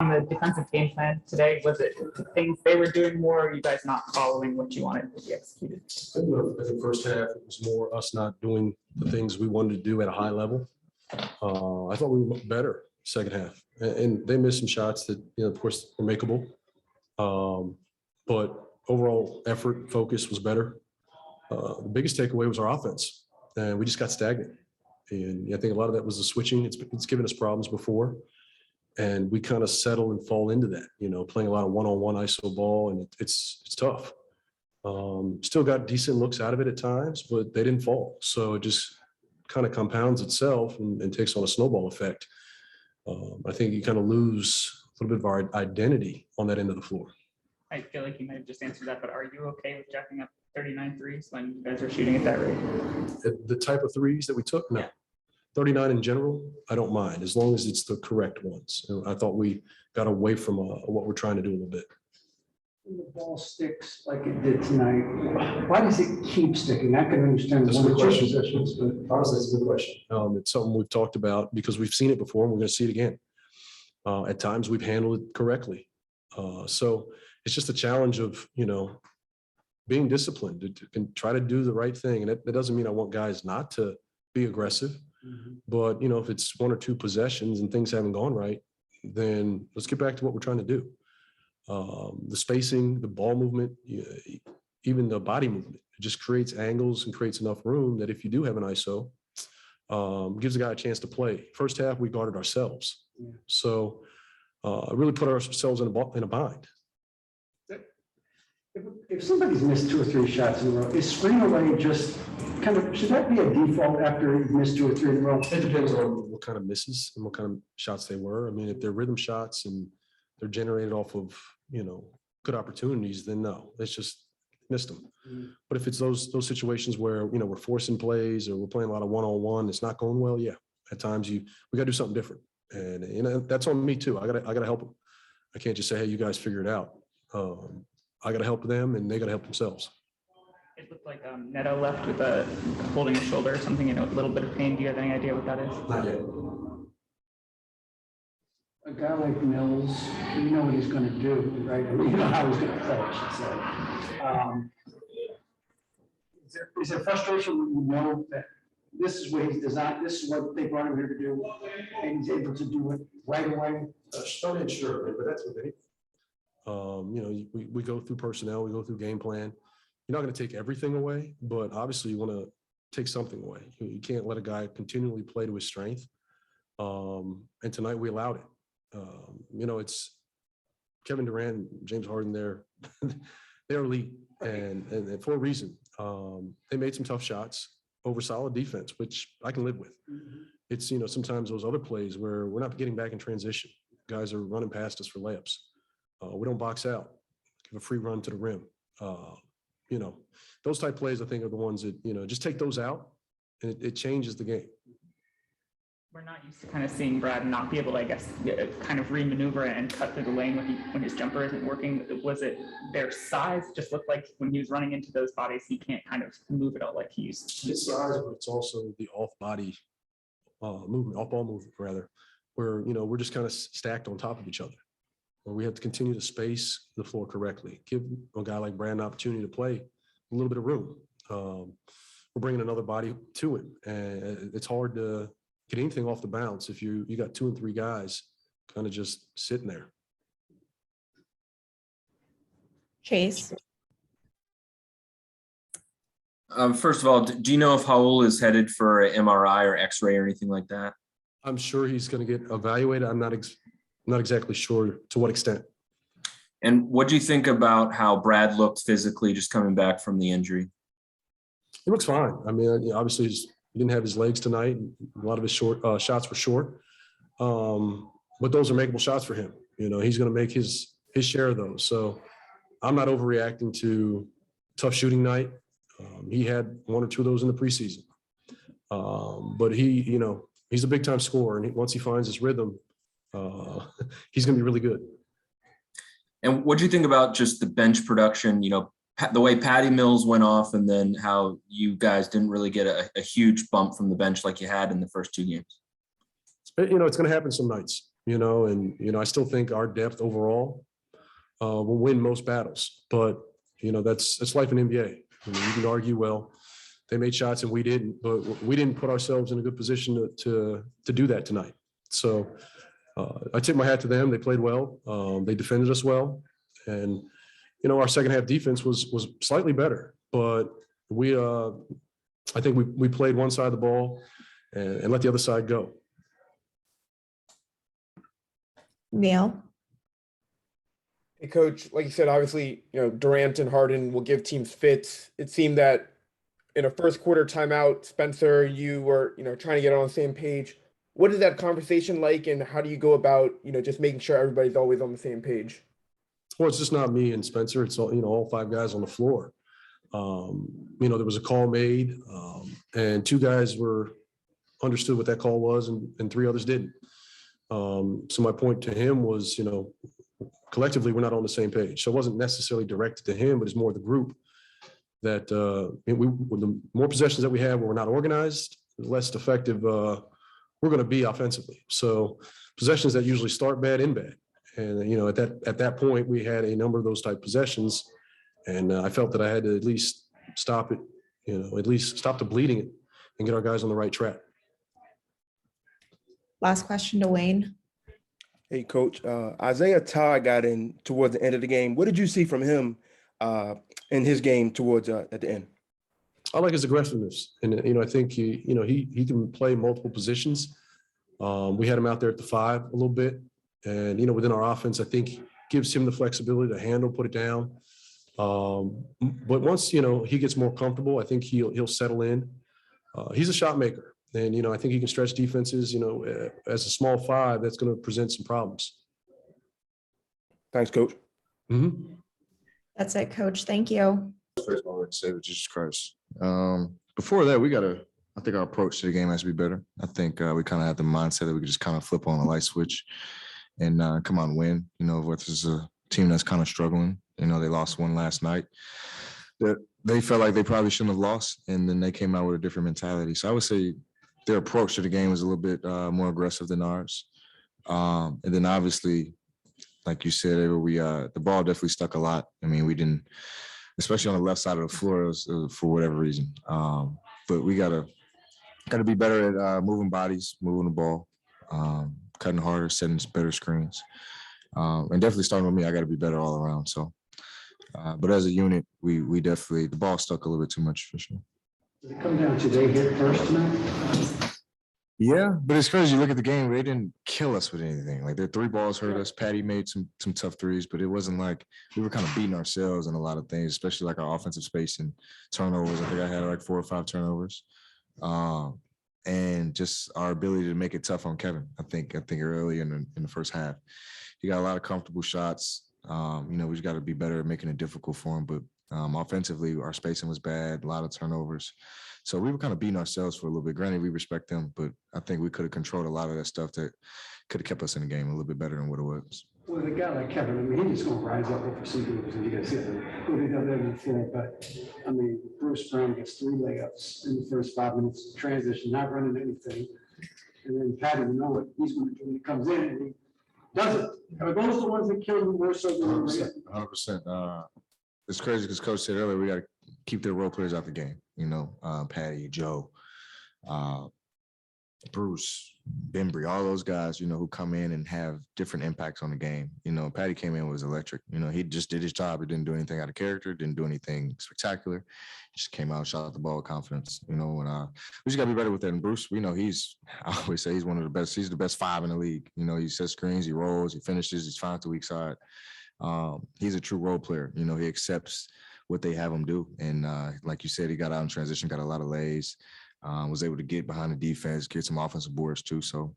on the defensive game plan today? Was it things they were doing more, or are you guys not following what you wanted to be executed? In the first half, it was more us not doing the things we wanted to do at a high level. I thought we were better second half, and they missed some shots that, of course, were makeable. But overall effort, focus was better. The biggest takeaway was our offense, and we just got stagnant. And I think a lot of that was the switching. It's given us problems before, and we kind of settle and fall into that. Playing a lot of one-on-one ISO ball, and it's tough. Still got decent looks out of it at times, but they didn't fall. So it just kind of compounds itself and takes on a snowball effect. I think you kind of lose a little bit of our identity on that end of the floor. I feel like you might have just answered that, but are you okay with jacking up 39 threes when you guys are shooting at that rate? The type of threes that we took, no. 39 in general, I don't mind, as long as it's the correct ones. I thought we got away from what we're trying to do a little bit. When the ball sticks like it did tonight, why does it keep sticking? I can understand That's one a or good two question. positions, but Honestly, it's a good question. It's something we've talked about because we've seen it before and we're going to see it again. At times we've handled it correctly. So it's just a challenge of, being disciplined to try to do the right thing. And that doesn't mean I want guys not to be aggressive, but if it's one or two possessions and things haven't gone right, then let's get back to what we're trying to do. The spacing, the ball movement, even the body movement, it just creates angles and creates enough room that if you do have an ISO, gives a guy a chance to play. First half, we guarded ourselves. Yeah. So really put ourselves in a bind. if somebody's missed 2 or 3 shots in a row, is screen away just kind of, should that be a default after you've missed 2 or 3 in a row? It depends on what kind of misses and what kind of shots they were. I mean, if they're rhythm shots and they're generated off of, good opportunities, then no, it's just missed them. But if it's those situations where, we're forcing plays or we're playing a lot of one-on-one, it's not going well. Yeah. At times we got to do something different. And, that's on me too. I gotta help them. I can't just say, hey, you guys figure it out. I got to help them and they got to help themselves. It looked like Neto left with holding a shoulder or something, a little bit of pain. Do you have any idea what that is? Not yet. A guy like Mills, you know what he's going to do, right? I mean, you know how he's going to play, I should say. Is there frustration when you know that this is what he's designed, this is what they brought him here to do, and he's able to do it right away? Started sure, but that's what they. We go through personnel, we go through game plan. You're not going to take everything away, but obviously you want to take something away. You can't let a guy continually play to his strength. And tonight we allowed it. It's Kevin Durant and James Harden. They're elite, and for a reason. They made some tough shots over solid defense, which I can live with. It's sometimes those other plays where we're not getting back in transition. Guys are running past us for layups. We don't box out, give a free run to the rim. Those type plays, I think, are the ones that, just take those out and it changes the game. We're not used to kind of seeing Brad not be able to, I guess, kind of remaneuver and cut through the lane when his jumper isn't working. Was it their size? Just looked like when he was running into those bodies, he can't kind of move it all like he used to. It's size, but it's also the off-body movement, off-ball movement, rather, where, we're just kind of stacked on top of each other. Where we have to continue to space the floor correctly. Give a guy like Brad an opportunity to play a little bit of room. We're bringing another body to him, and it's hard to get anything off the bounce if you got 2 and 3 guys kind of just sitting there. Chase. First of all, do you know if Raul is headed for an MRI or X-ray or anything like that? I'm sure he's going to get evaluated. I'm not exactly sure to what extent. And what do you think about how Brad looked physically just coming back from the injury? He looks fine. I mean, obviously he didn't have his legs tonight. A lot of his shots were short, but those are makeable shots for him. He's going to make his share of those. So I'm not overreacting to tough shooting night. He had 1 or 2 of those in the preseason, but he's a big time scorer, and once he finds his rhythm, he's going to be really good. And what do you think about just the bench production, the way Patty Mills went off and then how you guys didn't really get a huge bump from the bench like you had in the first 2 games? It's going to happen some nights. and I still think our depth overall will win most battles. But, that's life in NBA. You can argue, well, they made shots and we didn't, but we didn't put ourselves in a good position to do that tonight. So I tip my hat to them. They played well. They defended us well. And, our second half defense was slightly better, but I think we played one side of the ball and let the other side go. Neil. Hey, Coach, like you said, obviously, Durant and Harden will give teams fits. It seemed that in a first quarter timeout, Spencer, you were, trying to get on the same page. What is that conversation like, and how do you go about, just making sure everybody's always on the same page? Well, it's just not me and Spencer. It's all, all five guys on the floor. There was a call made, and two guys understood what that call was, and three others didn't. So my point to him was, collectively, we're not on the same page. So it wasn't necessarily directed to him, but it's more the group that the more possessions that we have where we're not organized, the less effective we're going to be offensively. So possessions that usually start bad, end bad. And, at that point, we had a number of those type possessions. And I felt that I had to at least stop it, at least stop the bleeding and get our guys on the right track. Last question to Wayne. Hey, Coach. Isaiah Todd got in towards the end of the game. What did you see from him in his game towards at the end? I like his aggressiveness, and I think he can play multiple positions. We had him out there at the 5 a little bit, and within our offense, I think gives him the flexibility to handle, put it down. But once he gets more comfortable, I think he'll settle in. He's a shot maker. And, I think he can stretch defenses, as a small 5, that's going to present some problems. Thanks, Coach. Mm-hmm. That's it, Coach. Thank you. First of all, let's say Jesus Christ. Before that, I think our approach to the game has to be better. I think we kind of have the mindset that we could just kind of flip on a light switch and come out and win. Versus a team that's kind of struggling. They lost one last night. They felt like they probably shouldn't have lost, and then they came out with a different mentality. So I would say their approach to the game was a little bit more aggressive than ours. And then obviously, like you said, the ball definitely stuck a lot. I mean, we didn't, especially on the left side of the floor, it was for whatever reason. But we gotta be better at moving bodies, moving the ball, cutting harder, setting better screens. And definitely starting with me, I got to be better all around. So, but as a unit, we definitely, the ball stuck a little bit too much for sure. Did it come down to they hit first tonight? Yeah, but it's crazy. You look at the game, they didn't kill us with anything. Like their 3 balls hurt us. Patty made some tough threes, but it wasn't like we were kind of beating ourselves in a lot of things, especially like our offensive space and turnovers. I think I had like 4 or 5 turnovers. And just our ability to make it tough on Kevin. I think early in the first half, he got a lot of comfortable shots. We just got to be better at making it difficult for him. But offensively, our spacing was bad, a lot of turnovers. So we were kind of beating ourselves for a little bit. Granted, we respect them, but I think we could have controlled a lot of that stuff that could have kept us in the game a little bit better than what it was. Well, the guy like Kevin, I mean, he's just going to rise up for some moves, and you guys see him go to the other end of the floor. But I mean, Bruce Brown gets 3 layups in the first 5 minutes, transition, not running anything. And then Patty, what he's going to do when he comes in, and he does it. Are those the ones that kill him more so than 100%. It's crazy because Coach said earlier we got to keep their role players out the game. Patty, Joe, Bruce, Bembry, all those guys, who come in and have different impacts on the game. Patty came in and was electric. He just did his job. He didn't do anything out of character, didn't do anything spectacular. He just came out, shot the ball with confidence, and we just got to be better with that. And Bruce, I always say he's one of the best. He's the best 5 in the league. He sets screens, he rolls, he finishes, he's fine to weak side. He's a true role player. He accepts what they have him do. And like you said, he got out in transition, got a lot of lays, was able to get behind the defense, get some offensive boards too. So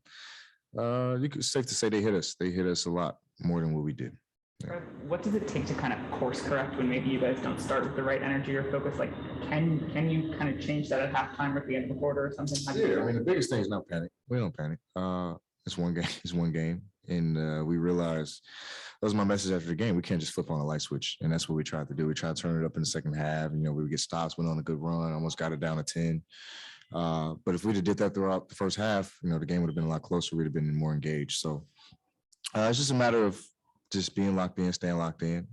it's safe to say they hit us. They hit us a lot more than what we did. Yeah. What does it take to kind of course correct when maybe you guys don't start with the right energy or focus? Like, can you kind of change that at halftime or at the end of the quarter or something? Yeah, I mean, the biggest thing is not panic. We don't panic. It's one game. It's one game. And we realized that was my message after the game. We can't just flip on a light switch. And that's what we tried to do. We tried to turn it up in the second half. We would get stops, went on a good run, almost got it down to 10. But if we'd have did that throughout the first half, the game would have been a lot closer. We'd have been more engaged. So It's just a matter of just being locked in, staying locked in.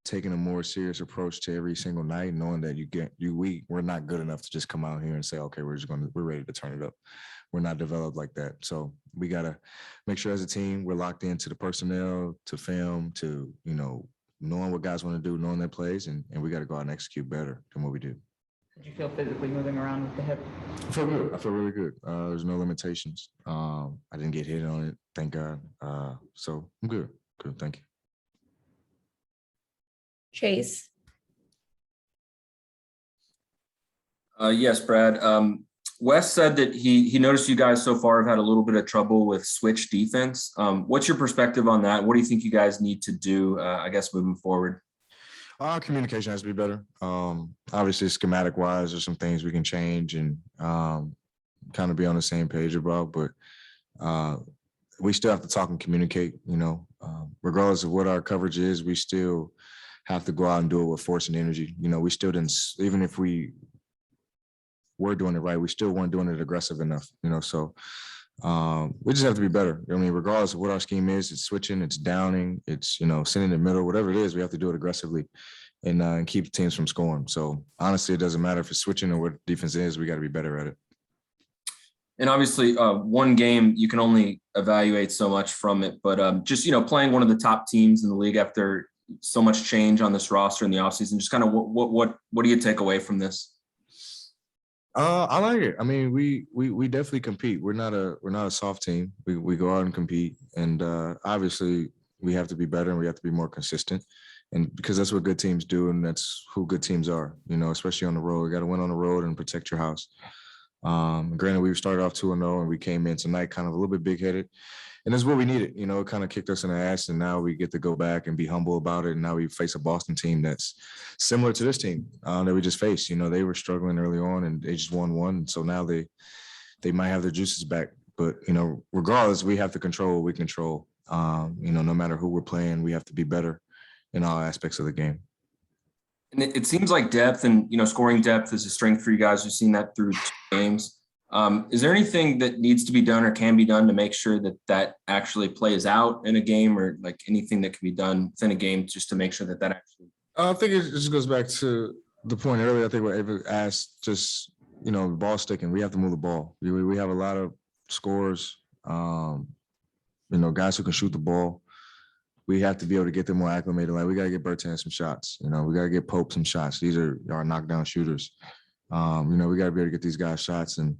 Taking a more serious approach to every single night, knowing that we're not good enough to just come out here and say, okay, we're ready to turn it up. We're not developed like that. So we gotta make sure as a team we're locked into the personnel, to film, to knowing what guys want to do, knowing their plays, and we got to go out and execute better than what we do. Did you feel physically moving around with the hip? I feel good. I feel really good. There's no limitations. I didn't get hit on it, thank God. So I'm good. Good, thank you. Chase, Yes, Brad. Wes said that he noticed you guys so far have had a little bit of trouble with switch defense. What's your perspective on that? What do you think you guys need to do, I guess, moving forward? Communication has to be better. Obviously, schematic wise, there's some things we can change and kind of be on the same page about, but we still have to talk and communicate. Regardless of what our coverage is, we still have to go out and do it with force and energy. We still didn't, even if we were doing it right, we still weren't doing it aggressive enough. So we just have to be better. Regardless of what our scheme is, it's switching, it's downing, it's sitting in the middle, whatever it is, we have to do it aggressively and keep teams from scoring. So honestly, it doesn't matter if it's switching or what defense is, we got to be better at it. And obviously, one game you can only evaluate so much from it, but just playing one of the top teams in the league after so much change on this roster in the offseason, just kind of what do you take away from this? I like it. We definitely compete. We're not a soft team. We go out and compete, and obviously we have to be better and we have to be more consistent. And because that's what good teams do, and that's who good teams are. Especially on the road, you got to win on the road and protect your house. Granted, we started off 2-0 and we came in tonight kind of a little bit big-headed. And that's what we needed. It kind of kicked us in the ass, and now we get to go back and be humble about it. And now we face a Boston team that's similar to this team that we just faced. They were struggling early on, and they just won one. So now they might have their juices back. But regardless, we have to control what we control. No matter who we're playing, we have to be better in all aspects of the game. And it seems like depth and scoring depth is a strength for you guys. We've seen that through 2 games. Is there anything that needs to be done or can be done to make sure that actually plays out in a game, or like anything that can be done within a game just to make sure that actually? I think it just goes back to the point earlier. I think what Ava asked, just ball sticking. We have to move the ball. We have a lot of scorers. Guys who can shoot the ball. We have to be able to get them more acclimated. Like, we got to get Bertan some shots. We got to get Pope some shots. These are our knockdown shooters. We got to be able to get these guys shots, and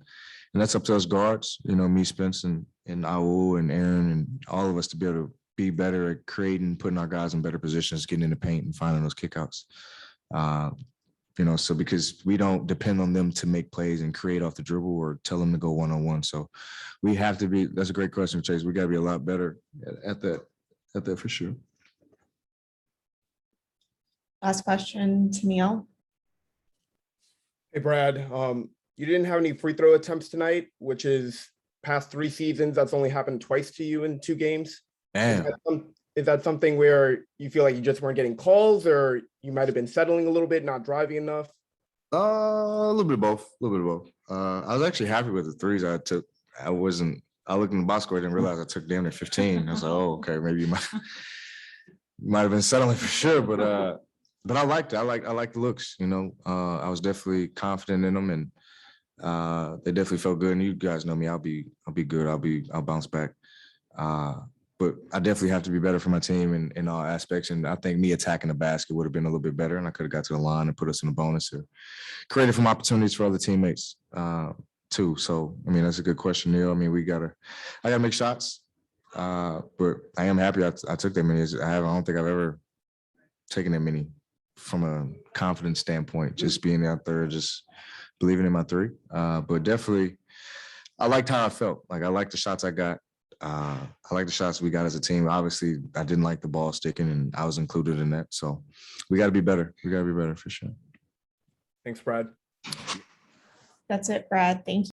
that's up to us guards. Me, Spence, and Aul, and Aaron, and all of us to be able to be better at creating, putting our guys in better positions, getting in the paint, and finding those kickouts. So because we don't depend on them to make plays and create off the dribble or tell them to go one-on-one. So we have to be. That's a great question, Chase. We got to be a lot better at that. At that for sure. last question to Neil. Hey, Brad, you didn't have any free throw attempts tonight, which is past 3 seasons. That's only happened twice to you in 2 games. Damn. Is that something where you feel like you just weren't getting calls, or you might have been settling a little bit, not driving enough? A little bit of both. I was actually happy with the threes I took. I looked in the box score, I didn't realize I took damn near 15. I was like, oh, okay, maybe you might have been settling for sure, but I liked it. I like the looks. I was definitely confident in them, and they definitely felt good. And you guys know me, I'll be good. I'll bounce back. But I definitely have to be better for my team in all aspects. And I think me attacking the basket would have been a little bit better, and I could have got to the line and put us in a bonus or created some opportunities for other teammates too. So, that's a good question, Neil. I gotta make shots, but I am happy I took that many. I don't think I've ever taken that many from a confidence standpoint, just being out there, just believing in my three. But definitely, I liked how I felt. Like, I liked the shots I got. I like the shots we got as a team. Obviously, I didn't like the ball sticking, and I was included in that. So we got to be better. We got to be better for sure. Thanks, Brad. That's it, Brad. Thank you.